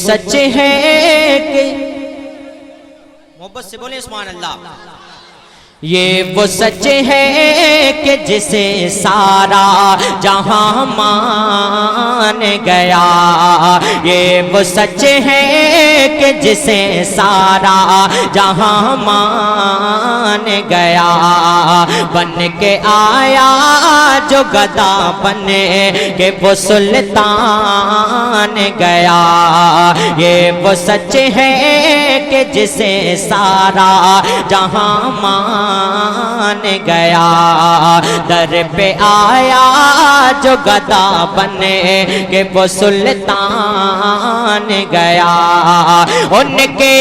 سچ ہے کہ محبت سے بولیں سبحان اللہ. یہ وہ سچ ہے کہ جسے سارا جہاں مان گیا. یہ وہ سچ ہے کہ جسے سارا جہاں مان گیا. بن کے آیا جو گدا بنے کہ وہ سلطان گیا. یہ وہ سچ ہے کہ جسے سارا جہاں مان گیا. در پہ آیا جو گدا بنے کہ وہ سلطان گیا. ان کے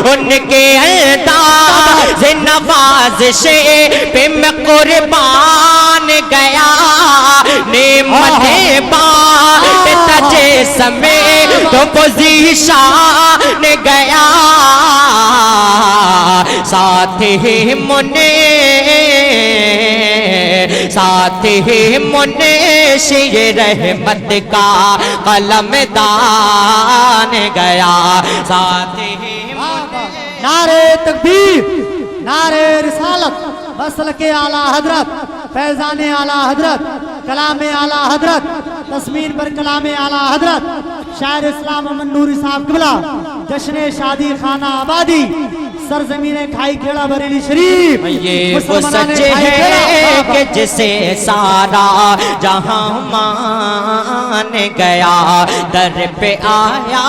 ان کے انداز نوازش پہ میں قربان گیا. نعمتیں بانٹتا جسمے تو پوزیشن گیا. ساتھ ہی منشی رحمت کا قلم دان گیا. ساتھ ہی نعرہ تکبیر، نعرہ رسالت، مسلک اعلیٰ حضرت، فیضان اعلیٰ حضرت، کلام اعلیٰ حضرت، تسمین پر کلام اعلیٰ حضرت شاعر اسلام امن نوری صاحب قبلہ. جشن شادی خانہ آبادی سرزمین کھائی کھیڑا بریلی شریف. یہ وہ سچ ہے کہ جسے سارا جہاں مان گیا. در پہ آیا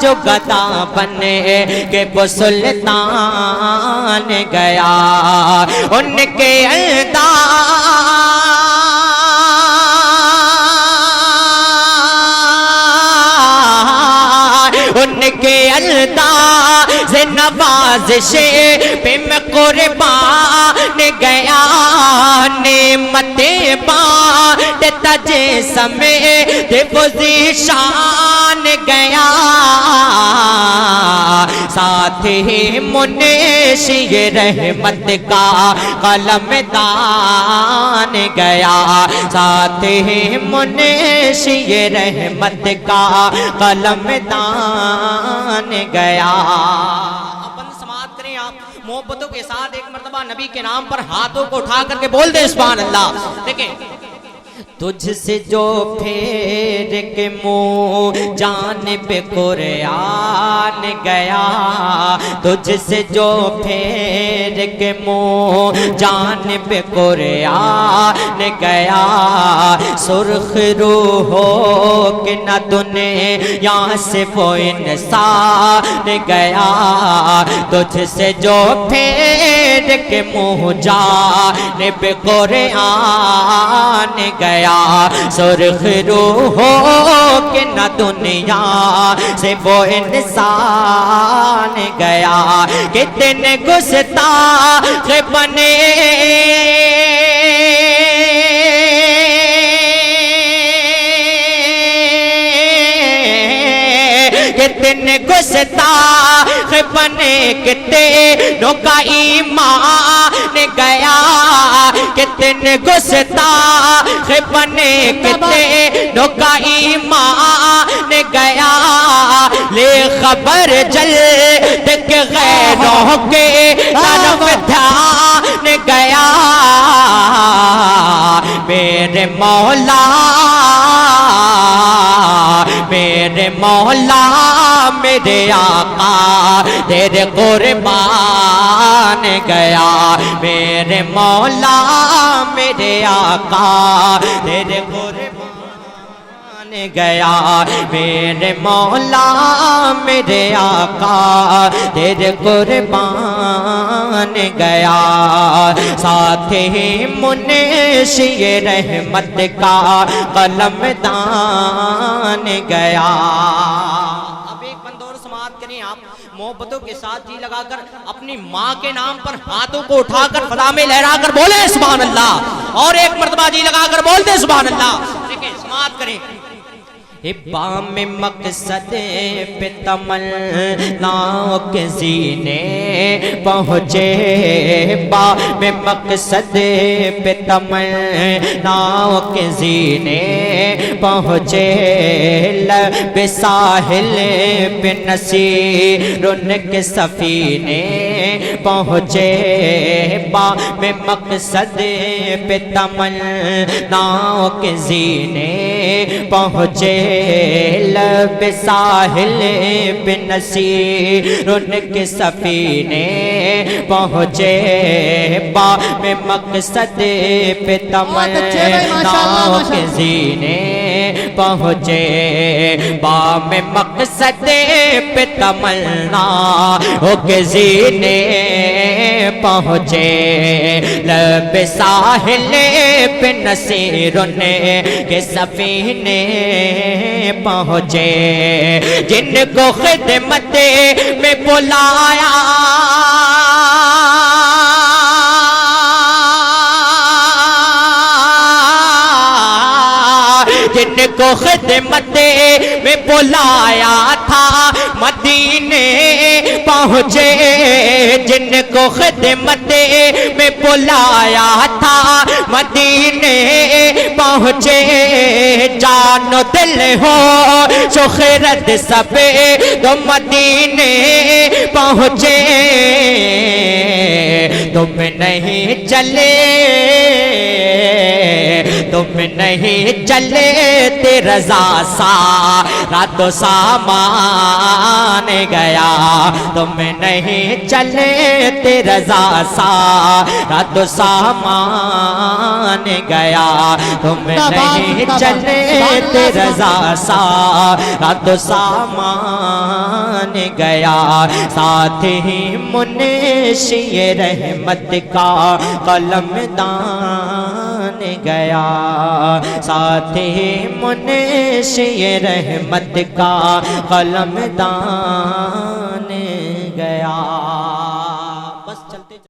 جو گدا بنے کہ وہ سلطان گیا. ان کے انداز نوازش پہ میں قربان گیا. نعمتیں بانٹتا جسمے تو پوزیشن گیا. ساتھ ہی منشی رحمت کا قلم دان گیا. ساتھ ہی منشی رحمت کا قلم دان گیا. سماعت کریں آپ محبتوں کے ساتھ ایک مرتبہ نبی کے نام پر ہاتھوں کو اٹھا کر کے بول دیں سبحان اللہ. دیکھیں تجھ سے جو پھیر کے منہ جانب قرآن گیا. تجھ سے جو پھیر کے منہ جانب قرآن گیا. سرخ روح ہو کہ نہ دنیا سے وہ انسان گیا. تجھ سے جو پھیر کے منہ جانب قرآن گیا. سرخ روح ہو کہ نہ دنیا سے وہ انسان گیا. کتنے گستاخ بنے کتنے گستاخ بنے کتنوں کا ایمان گیا. کتنے گستاخ بنے کتنوں کا ایمان گیا. لے خبر جلد کے غیروں کے طرف دھیان گیا. میرے مولا میرے مولا میرے آقا تیرے قربان گیا. میرے مولا میرے آقا تیرے قربان گیا. میرے مولا میرے آقا تیرے قربان گیا. ساتھ ہی منشی رحمت کا قلم دان گیا. اب ایک بند اور سماعت کریں آپ محبتوں کے ساتھ جی لگا کر اپنی ماں کے نام پر ہاتھوں کو اٹھا کر فضا میں لہرا کر بولے سبحان اللہ. اور ایک مرتبہ جی لگا کر بولتے سبحان اللہ. دیکھیں سماعت کریں بام مقصد پہ تمناؤں کے زینے پہنچے بام مقصد پہ تمناؤں کے زینے پہنچے لب ساحل پہ نصیر ان کے سفینے پہنچے بام مقصد پہ تمناؤں کے زینے پہنچے لب ساحل پہ نصیر ان کے سفینے پہنچے بام مقصد پہ تمناؤں کے زینے پہنچے بام مقصد پہ تمناؤں کے زینے پہنچے لب ساحل پہ نصیر ان کے سفینے پہنچے جن کو خدمت میں بلایا جن کو خدمت میں بلایا تھا مدینے پہنچے جن کو خدمت میں بلایا تھا مدینے پہنچے جان و دل ہو سو خیرت سب تو مدینے پہنچے تم نہیں چلے تم نہیں چلے تے رضا سارا تو سامان گیا تم نہیں چلے تے رضا سارا تو سامان گیا تم نہیں چلے تے رضا سارا تو سامان گیا ساتھ ہی منشی رحمت کا قلم دان گیا ساتھ ہی منشی رحمت کا قلم دان گیا